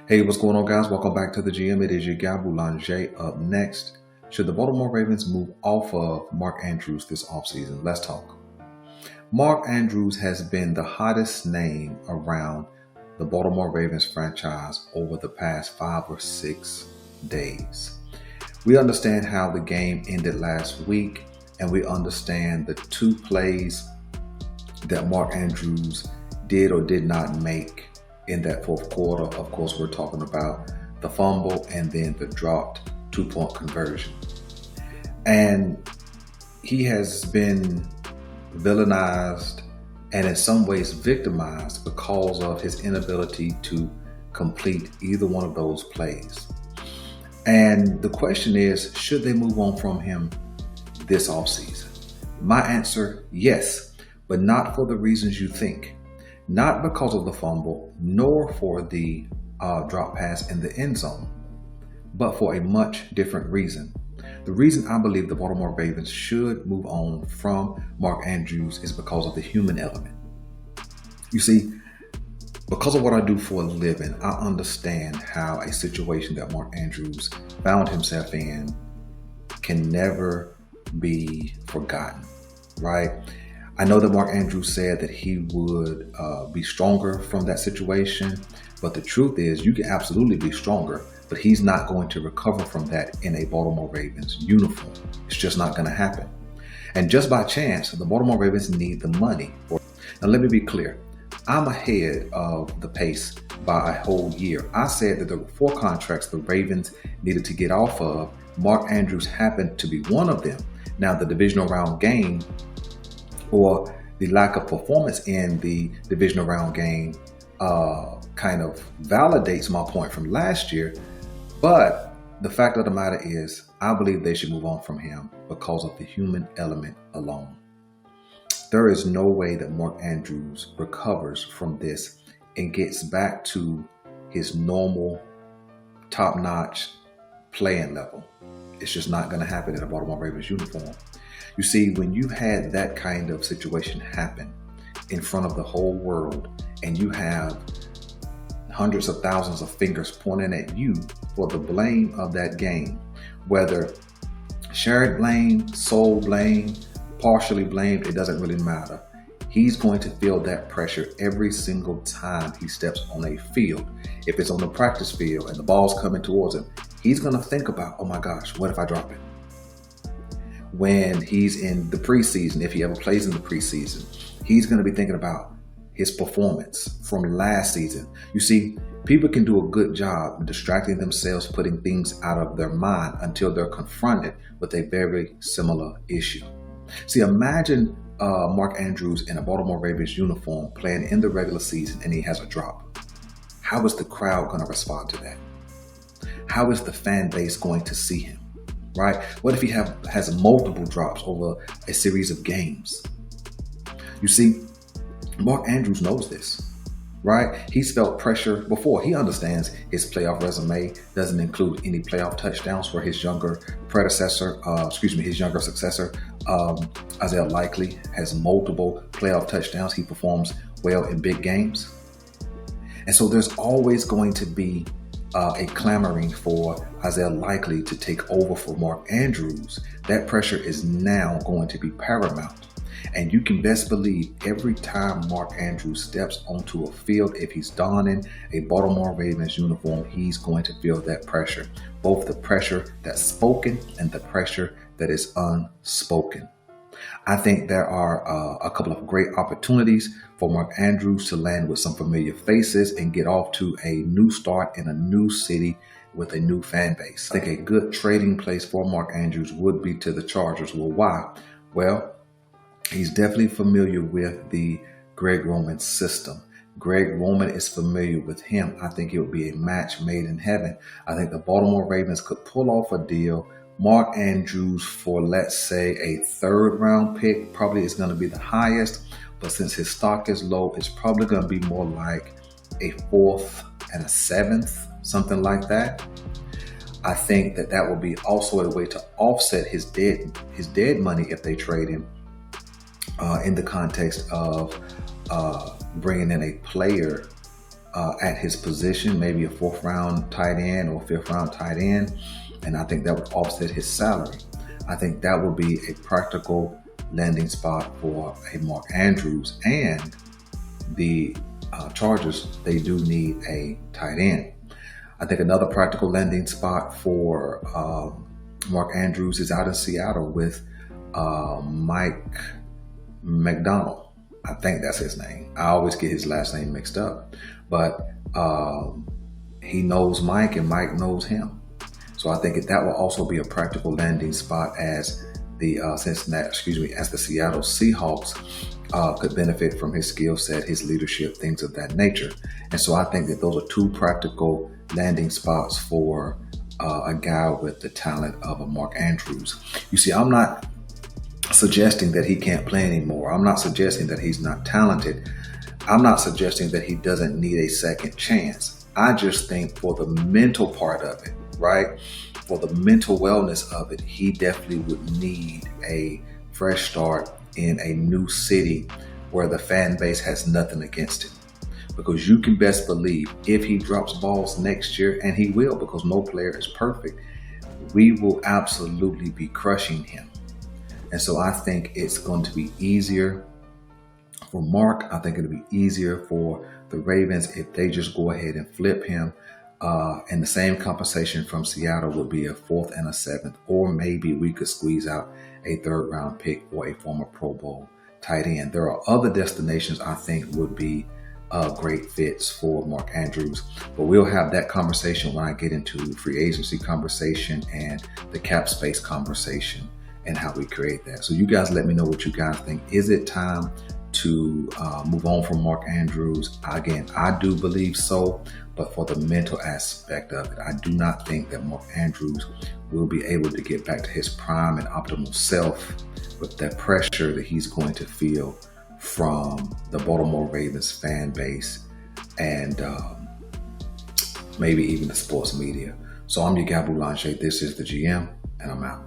Hey, what's going on, guys? Welcome back to the GM. It is your guy, Boulanger. Up next, should the Baltimore Ravens move off of Mark Andrews this offseason? Let's talk. Mark Andrews has been the hottest name around the Baltimore Ravens franchise over the past 5 or 6 days. We understand how the game ended last week, and we understand the two plays that Mark Andrews did or did not make in that fourth quarter. Of course, we're talking about the fumble and then the dropped 2-point conversion. And he has been villainized and in some ways victimized because of his inability to complete either one of those plays. And the question is, should they move on from him this offseason? My answer, yes, but not for the reasons you think. Not because of the fumble, nor for the drop pass in the end zone, but for a much different reason. The reason I believe the Baltimore Ravens should move on from Mark Andrews is because of the human element. You see, because of what I do for a living, I understand how a situation that Mark Andrews found himself in can never be forgotten, right? I know that Mark Andrews said that he would be stronger from that situation, but the truth is you can absolutely be stronger, but he's not going to recover from that in a Baltimore Ravens uniform. It's just not going to happen. And just by chance, the Baltimore Ravens need the money. Now, let me be clear. I'm ahead of the pace by a whole year. I said that there were 4 contracts the Ravens needed to get off of. Mark Andrews happened to be one of them. Now, the divisional round game, or the lack of performance in the divisional round game, kind of validates my point from last year. But the fact of the matter is, I believe they should move on from him because of the human element alone. There is no way that Mark Andrews recovers from this and gets back to his normal top-notch playing level. It's just not going to happen in a Baltimore Ravens uniform. You see, when you had that kind of situation happen in front of the whole world, and you have hundreds of thousands of fingers pointing at you for the blame of that game, whether shared blame, sole blame, partially blamed, it doesn't really matter. He's going to feel that pressure every single time he steps on a field. If it's on the practice field and the ball's coming towards him, he's going to think about, oh my gosh, what if I drop it? When he's in the preseason, if he ever plays in the preseason, he's going to be thinking about his performance from last season. You see, people can do a good job distracting themselves, putting things out of their mind until they're confronted with a very similar issue. See, imagine Mark Andrews in a Baltimore Ravens uniform playing in the regular season and he has a drop. How is the crowd going to respond to that? How is the fan base going to see him? Right? What if he has multiple drops over a series of games? You see, Mark Andrews knows this, right? He's felt pressure before. He understands his playoff resume doesn't include any playoff touchdowns for his younger successor, Isaiah Likely has multiple playoff touchdowns. He performs well in big games. And so there's always going to be a clamoring for Isaiah Likely to take over for Mark Andrews. That pressure is now going to be paramount. And you can best believe every time Mark Andrews steps onto a field, if he's donning a Baltimore Ravens uniform, he's going to feel that pressure. Both the pressure that's spoken and the pressure that is unspoken. I think there are a couple of great opportunities for Mark Andrews to land with some familiar faces and get off to a new start in a new city with a new fan base. I think a good trading place for Mark Andrews would be to the Chargers. Well, why? Well, he's definitely familiar with the Greg Roman system. Greg Roman is familiar with him. I think it would be a match made in heaven. I think the Baltimore Ravens could pull off a deal. Mark Andrews for, let's say, a 3rd round pick probably is going to be the highest. But since his stock is low, it's probably going to be more like a 4th and a 7th, something like that. I think that will be also a way to offset his dead money if they trade him in the context of bringing in a player at his position, maybe a 4th round tight end or 5th round tight end, and I think that would offset his salary. I think that would be a practical landing spot for a Mark Andrews, and the Chargers, they do need a tight end. I think another practical landing spot for Mark Andrews is out in Seattle with Mike McDonald. I think that's his name. I always get his last name mixed up, but he knows Mike and Mike knows him. So I think that will also be a practical landing spot as the Seattle Seahawks could benefit from his skill set, his leadership, things of that nature. And so I think that those are 2 practical landing spots for a guy with the talent of a Mark Andrews. You see, I'm not suggesting that he can't play anymore. I'm not suggesting that he's not talented. I'm not suggesting that he doesn't need a second chance. I just think for the mental part of it, right? For the mental wellness of it, he definitely would need a fresh start in a new city where the fan base has nothing against him. Because you can best believe if he drops balls next year, and he will, because no player is perfect, we will absolutely be crushing him. And so I think it's going to be easier for Mark. I think it'll be easier for the Ravens if they just go ahead and flip him. And the same compensation from Seattle would be a 4th and a 7th, or maybe we could squeeze out a 3rd round pick or a former Pro Bowl tight end. There are other destinations I think would be great fits for Mark Andrews, but we'll have that conversation when I get into the free agency conversation and the cap space conversation and how we create that. So you guys let me know what you guys think. Is it time to move on from Mark Andrews? Again, I do believe so, but for the mental aspect of it, I do not think that Mark Andrews will be able to get back to his prime and optimal self with that pressure that he's going to feel from the Baltimore Ravens fan base and maybe even the sports media. So I'm your guy, Boulanger. This is the GM, and I'm out.